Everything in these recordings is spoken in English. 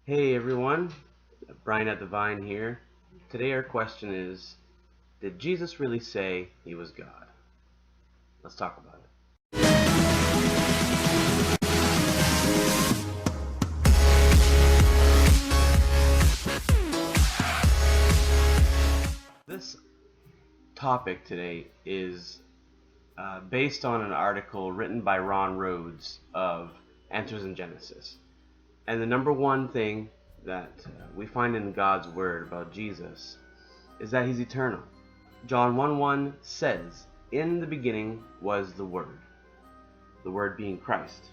Hey everyone, Brian at the Vine here. Today our question is, did Jesus really say he was God? Let's talk about it. This topic today is based on an article written by Ron Rhodes of Answers in Genesis. And the number one thing that we find in God's Word about Jesus is that he's eternal. John 1:1 says, "In the beginning was the Word being Christ.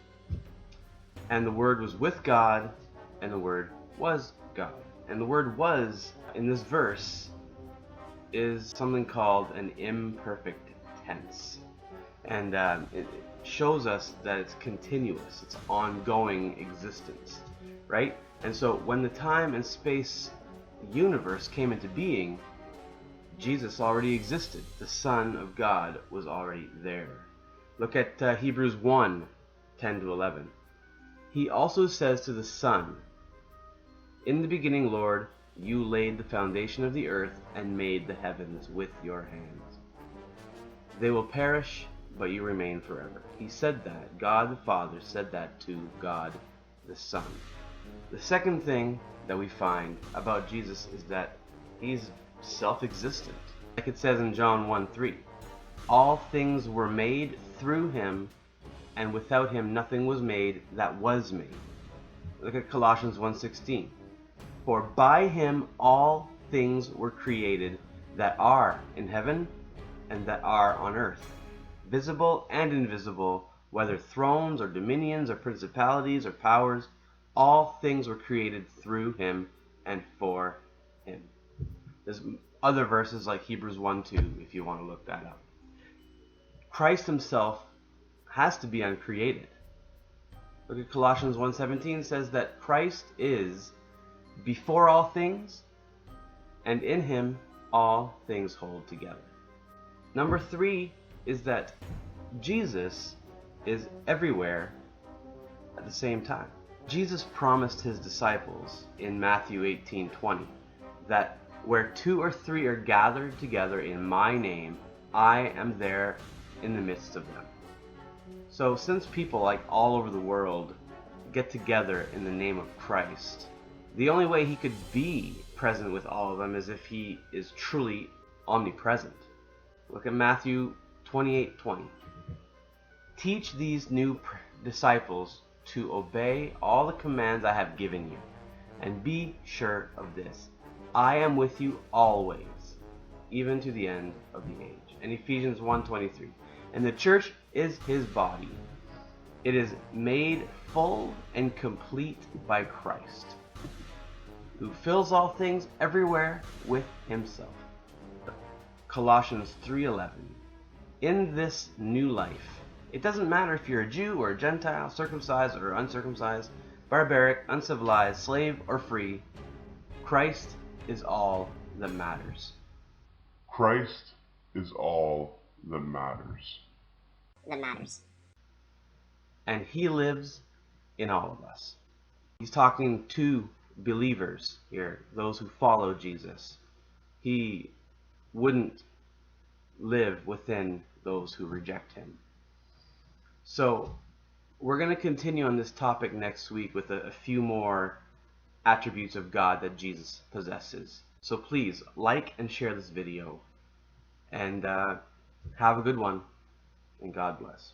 And the Word was with God, and the Word was God." And the word "was" in this verse is something called an imperfect tense. And it shows us that it's continuous, it's ongoing existence, right? And so when the time and space universe came into being, Jesus already existed. The Son of God was already there. Look at Hebrews 1:10-11. He also says to the Son, "In the beginning, Lord, you laid the foundation of the earth and made the heavens with your hands. They will perish, but you remain forever." He said that. God the Father said that to God the Son. The second thing that we find about Jesus is that he's self-existent. Like it says in John 1:3, "All things were made through him, and without him nothing was made that was made." Look at Colossians 1:16. "For by him all things were created that are in heaven and that are on earth, visible and invisible, whether thrones or dominions or principalities or powers, all things were created through him and for him." There's other verses like Hebrews 1:2 if you want to look that up. Christ himself has to be uncreated. Look at Colossians 1:17 says that Christ is before all things, and in him all things hold together. Number 3 is that Jesus is everywhere at the same time. Jesus promised his disciples in Matthew 18:20 that where 2 or 3 are gathered together in my name, I am there in the midst of them. So since people like all over the world get together in the name of Christ, the only way he could be present with all of them is if he is truly omnipresent. Look at Matthew 28:20. "Teach these new disciples to obey all the commands I have given you, and be sure of this: I am with you always, even to the end of the age." And Ephesians 1:23. "And the church is his body. It is made full and complete by Christ, who fills all things everywhere with himself." Colossians 3:11. "In this new life, it doesn't matter if you're a Jew or a Gentile, circumcised or uncircumcised, barbaric, uncivilized, slave or free, Christ is all that matters." Christ is all that matters. And he lives in all of us. He's talking to believers here, those who follow Jesus. He wouldn't live within those who reject him. So we're going to continue on this topic next week with a few more attributes of God that Jesus possesses. So please like and share this video, and have a good one, and God bless.